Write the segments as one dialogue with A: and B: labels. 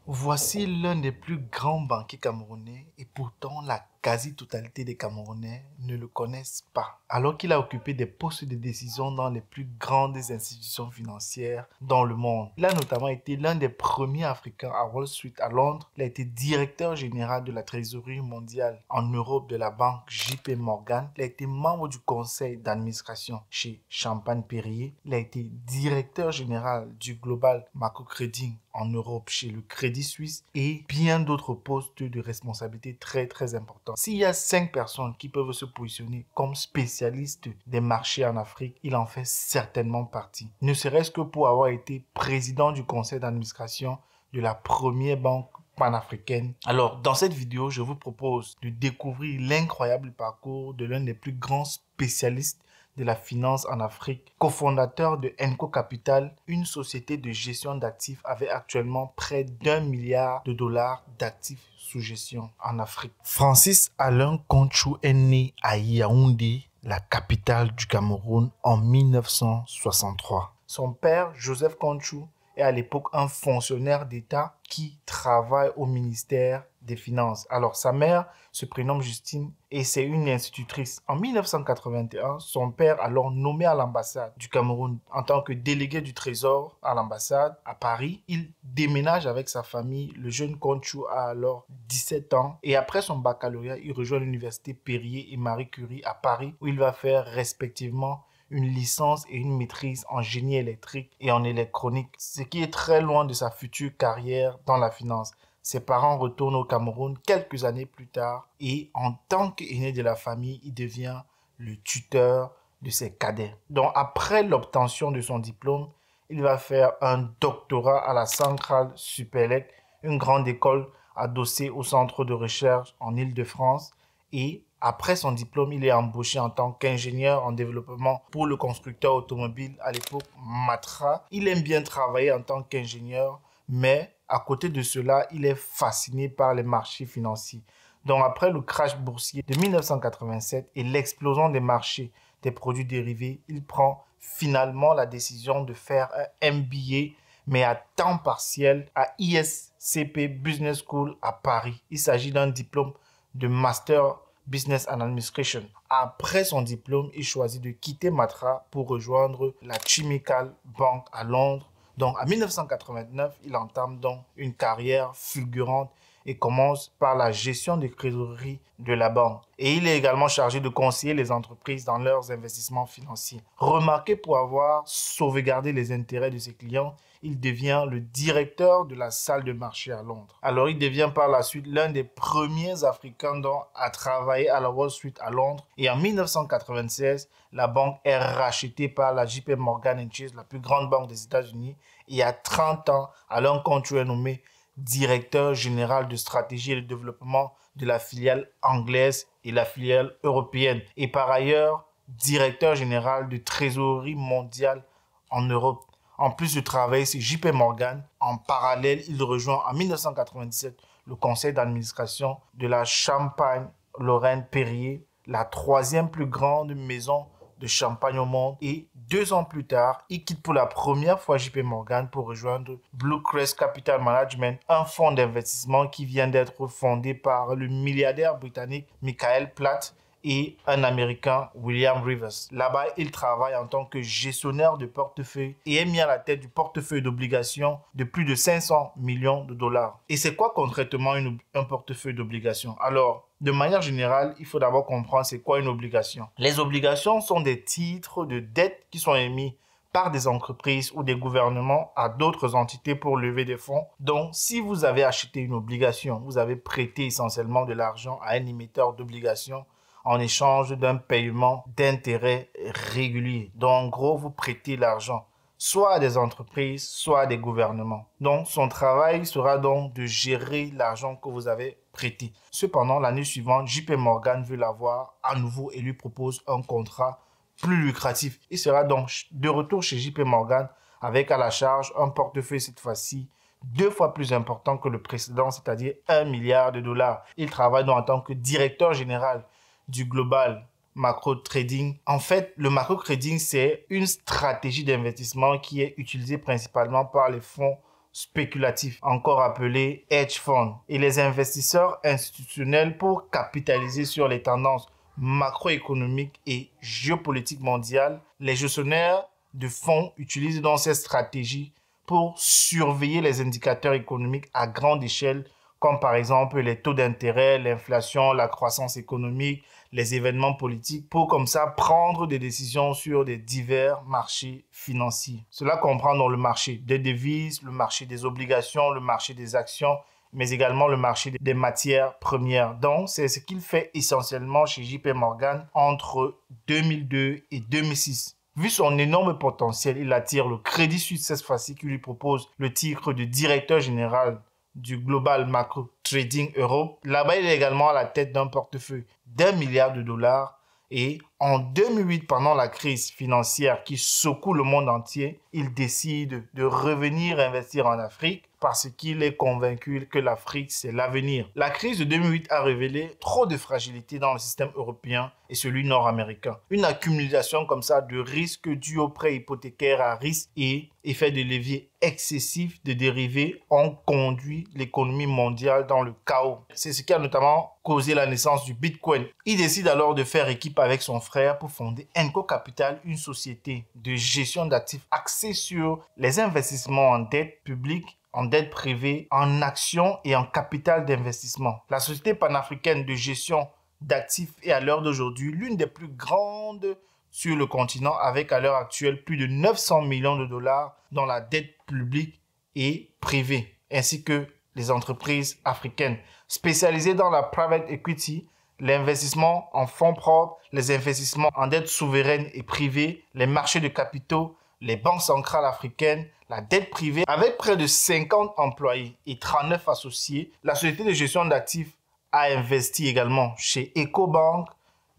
A: Voici l'un des plus grands banquiers camerounais et pourtant la quasi-totalité des Camerounais ne le connaissent pas. Alors qu'il a occupé des postes de décision dans les plus grandes institutions financières dans le monde. Il a notamment été l'un des premiers Africains à Wall Street à Londres. Il a été directeur général de la trésorerie mondiale en Europe de la banque JP Morgan. Il a été membre du conseil d'administration chez Champagne Perrier. Il a été directeur général du Global Macro Trading en Europe chez le Crédit Suisse et bien d'autres postes de responsabilité très importants. S'il y a 5 personnes qui peuvent se positionner comme spécialistes des marchés en Afrique, il en fait certainement partie. Ne serait-ce que pour avoir été président du conseil d'administration de la première banque panafricaine. Alors, dans cette vidéo, je vous propose de découvrir l'incroyable parcours de l'un des plus grands spécialistes de la finance en Afrique, cofondateur de Enco Capital, une société de gestion d'actifs avec actuellement près d'1 milliard de dollars d'actifs sous gestion en Afrique. Francis Alain Conchou est né à Yaoundé, la capitale du Cameroun, en 1963. Son père, Joseph Conchou, est à l'époque un fonctionnaire d'État qui travaille au ministère des Finances. Alors, sa mère se prénomme Justine et c'est une institutrice. En 1981, son père, alors nommé à l'ambassade du Cameroun en tant que délégué du Trésor à l'ambassade à Paris, il déménage avec sa famille. Le jeune Conchou a alors 17 ans et après son baccalauréat, il rejoint l'université Perrier et Marie Curie à Paris où il va faire respectivement une licence et une maîtrise en génie électrique et en électronique, ce qui est très loin de sa future carrière dans la finance. Ses parents retournent au Cameroun quelques années plus tard et en tant qu'aîné de la famille, il devient le tuteur de ses cadets. Donc après l'obtention de son diplôme, il va faire un doctorat à la Centrale Supélec, une grande école adossée au centre de recherche en Île-de-France et après son diplôme, il est embauché en tant qu'ingénieur en développement pour le constructeur automobile à l'époque Matra. Il aime bien travailler en tant qu'ingénieur, mais à côté de cela, il est fasciné par les marchés financiers. Donc après le crash boursier de 1987 et l'explosion des marchés des produits dérivés, il prend finalement la décision de faire un MBA, mais à temps partiel à ISCP Business School à Paris. Il s'agit d'un diplôme de Master Business and Administration. Après son diplôme, il choisit de quitter Matra pour rejoindre la Chemical Bank à Londres. Donc, en 1989, il entame donc une carrière fulgurante et commence par la gestion des trésoreries de la banque. Et il est également chargé de conseiller les entreprises dans leurs investissements financiers. Remarqué pour avoir sauvegardé les intérêts de ses clients, il devient le directeur de la salle de marché à Londres. Alors, il devient par la suite l'un des premiers Africains à travailler à la Wall Street à Londres. Et en 1996, la banque est rachetée par la JP Morgan Chase, la plus grande banque des États-Unis. Et à 30 ans, Alain Conchou est nommé directeur général de stratégie et de développement de la filiale anglaise et la filiale européenne. Et par ailleurs, directeur général de trésorerie mondiale en Europe. En plus de travailler chez JP Morgan, en parallèle, il rejoint en 1997 le conseil d'administration de la Champagne Lorraine Perrier, la troisième plus grande maison de champagne au monde. Et 2 ans plus tard, il quitte pour la première fois JP Morgan pour rejoindre Blue Crest Capital Management, un fonds d'investissement qui vient d'être fondé par le milliardaire britannique Michael Platt et un Américain, William Rivers. Là-bas, il travaille en tant que gestionnaire de portefeuille et est mis à la tête du portefeuille d'obligations de plus de 500 millions de dollars. Et c'est quoi concrètement un portefeuille d'obligations? Alors, de manière générale, il faut d'abord comprendre c'est quoi une obligation. Les obligations sont des titres de dette qui sont émis par des entreprises ou des gouvernements à d'autres entités pour lever des fonds. Donc, si vous avez acheté une obligation, vous avez prêté essentiellement de l'argent à un émetteur d'obligations en échange d'un paiement d'intérêt régulier. Donc, en gros, vous prêtez l'argent soit à des entreprises, soit à des gouvernements. Donc, son travail sera donc de gérer l'argent que vous avez prêté. Cependant, l'année suivante, JP Morgan veut l'avoir à nouveau et lui propose un contrat plus lucratif. Il sera donc de retour chez JP Morgan avec à la charge un portefeuille cette fois-ci 2 fois plus important que le précédent, c'est-à-dire 1 milliard de dollars. Il travaille donc en tant que directeur général du Global Macro Trading. En fait, le macro trading, c'est une stratégie d'investissement qui est utilisée principalement par les fonds spéculatifs, encore appelés hedge funds, et les investisseurs institutionnels pour capitaliser sur les tendances macroéconomiques et géopolitiques mondiales. Les gestionnaires de fonds utilisent donc ces stratégies pour surveiller les indicateurs économiques à grande échelle, comme par exemple les taux d'intérêt, l'inflation, la croissance économique, les événements politiques, pour comme ça prendre des décisions sur des divers marchés financiers. Cela comprend donc le marché des devises, le marché des obligations, le marché des actions, mais également le marché des matières premières. Donc, c'est ce qu'il fait essentiellement chez JP Morgan entre 2002 et 2006. Vu son énorme potentiel, il attire le Crédit Suisse cette fois-ci qui lui propose le titre de directeur général du Global Macro Trading Europe. Là-bas, il est également à la tête d'un portefeuille d'1 milliard de dollars. Et en 2008, pendant la crise financière qui secoue le monde entier, il décide de revenir investir en Afrique parce qu'il est convaincu que l'Afrique, c'est l'avenir. La crise de 2008 a révélé trop de fragilité dans le système européen et celui nord-américain. Une accumulation comme ça de risques dus aux prêts hypothécaires à risque et effet de levier excessif de dérivés ont conduit l'économie mondiale dans le chaos. C'est ce qui a notamment causé la naissance du Bitcoin. Il décide alors de faire équipe avec son frère pour fonder Enco Capital, une société de gestion d'actifs axée sur les investissements en dette publique, en dette privée, en actions et en capital d'investissement. La société panafricaine de gestion d'actifs est à l'heure d'aujourd'hui l'une des plus grandes sur le continent, avec à l'heure actuelle plus de 900 millions de dollars dans la dette publique et privée, ainsi que les entreprises africaines spécialisées dans la private equity, l'investissement en fonds propres, les investissements en dette souveraine et privée, les marchés de capitaux, les banques centrales africaines, la dette privée. Avec près de 50 employés et 39 associés, la société de gestion d'actifs a investi également chez Ecobank,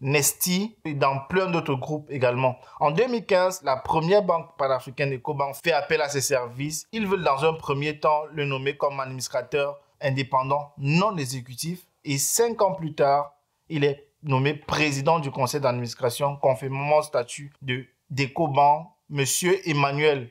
A: Nesti et dans plein d'autres groupes également. En 2015, la première banque panafricaine Ecobank fait appel à ses services. Ils veulent dans un premier temps le nommer comme administrateur indépendant non exécutif et 5 ans plus tard, il est nommé président du conseil d'administration conformément au statut d'Ecobank. Monsieur Emmanuel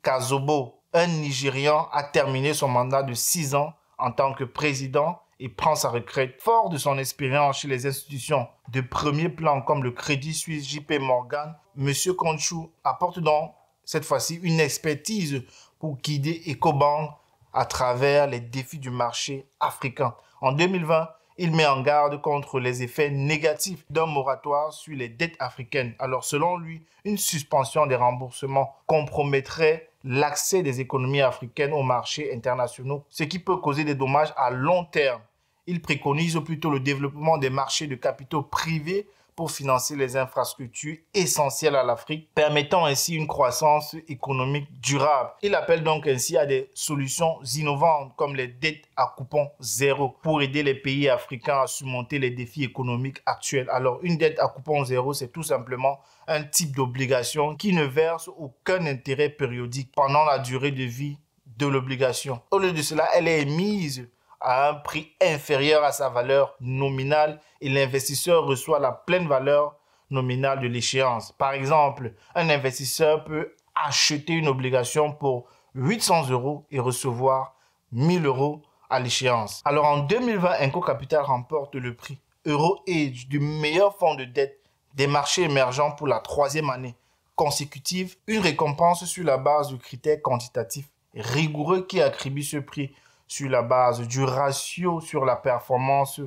A: Kazobo, un Nigérian, a terminé son mandat de 6 ans en tant que président et prend sa retraite. Fort de son expérience chez les institutions de premier plan comme le Crédit Suisse, JP Morgan, Monsieur Konchou apporte donc cette fois-ci une expertise pour guider Ecobank à travers les défis du marché africain. En 2020, il met en garde contre les effets négatifs d'un moratoire sur les dettes africaines. Alors, selon lui, une suspension des remboursements compromettrait l'accès des économies africaines aux marchés internationaux, ce qui peut causer des dommages à long terme. Il préconise plutôt le développement des marchés de capitaux privés pour financer les infrastructures essentielles à l'Afrique, permettant ainsi une croissance économique durable. Il appelle donc ainsi à des solutions innovantes comme les dettes à coupon zéro pour aider les pays africains à surmonter les défis économiques actuels. Alors, une dette à coupon zéro, c'est tout simplement un type d'obligation qui ne verse aucun intérêt périodique pendant la durée de vie de l'obligation. Au lieu de cela, elle est émise à un prix inférieur à sa valeur nominale et l'investisseur reçoit la pleine valeur nominale de l'échéance. Par exemple, un investisseur peut acheter une obligation pour 800 € et recevoir 1000 € à l'échéance. Alors en 2020, Enco Capital remporte le prix EuroEdge du meilleur fonds de dette des marchés émergents pour la 3e année consécutive, une récompense sur la base de critères quantitatifs rigoureux qui attribue ce prix sur la base du ratio sur la performance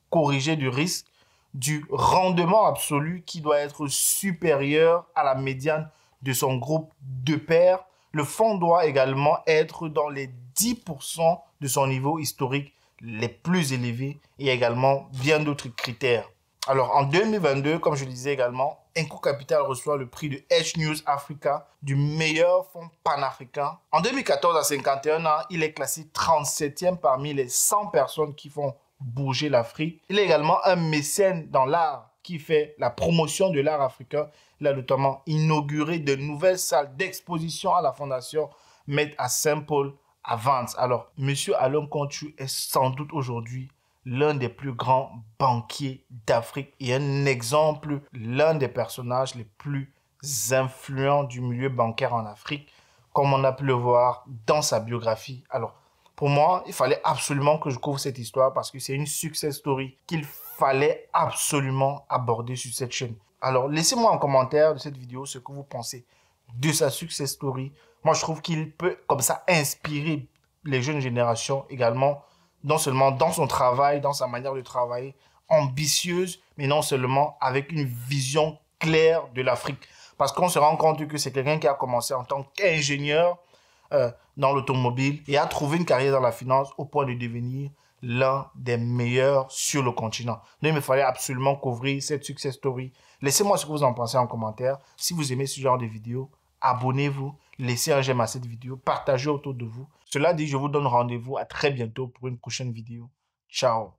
A: corrigée du risque, du rendement absolu qui doit être supérieur à la médiane de son groupe de pairs. Le fonds doit également être dans les 10% de son niveau historique les plus élevés et également bien d'autres critères. Alors en 2022, comme je le disais également, Enco Capital reçoit le prix de Edge News Africa du meilleur fonds panafricain. En 2014, à 51 ans, il est classé 37e parmi les 100 personnes qui font bouger l'Afrique. Il est également un mécène dans l'art qui fait la promotion de l'art africain. Il a notamment inauguré de nouvelles salles d'exposition à la Fondation Made à Saint-Paul à Vence. Alors, Monsieur Alon Konchou est sans doute aujourd'hui l'un des plus grands banquiers d'Afrique et un exemple, l'un des personnages les plus influents du milieu bancaire en Afrique, comme on a pu le voir dans sa biographie. Alors, pour moi, il fallait absolument que je couvre cette histoire parce que c'est une success story qu'il fallait absolument aborder sur cette chaîne. Alors, laissez-moi en commentaire de cette vidéo ce que vous pensez de sa success story. Moi, je trouve qu'il peut comme ça inspirer les jeunes générations également, non seulement dans son travail, dans sa manière de travailler, ambitieuse, mais non seulement avec une vision claire de l'Afrique. Parce qu'on se rend compte que c'est quelqu'un qui a commencé en tant qu'ingénieur dans l'automobile et a trouvé une carrière dans la finance au point de devenir l'un des meilleurs sur le continent. Donc, il me fallait absolument couvrir cette success story. Laissez-moi ce que vous en pensez en commentaire. Si vous aimez ce genre de vidéo, abonnez-vous, laissez un j'aime à cette vidéo, partagez autour de vous. Cela dit, je vous donne rendez-vous à très bientôt pour une prochaine vidéo. Ciao.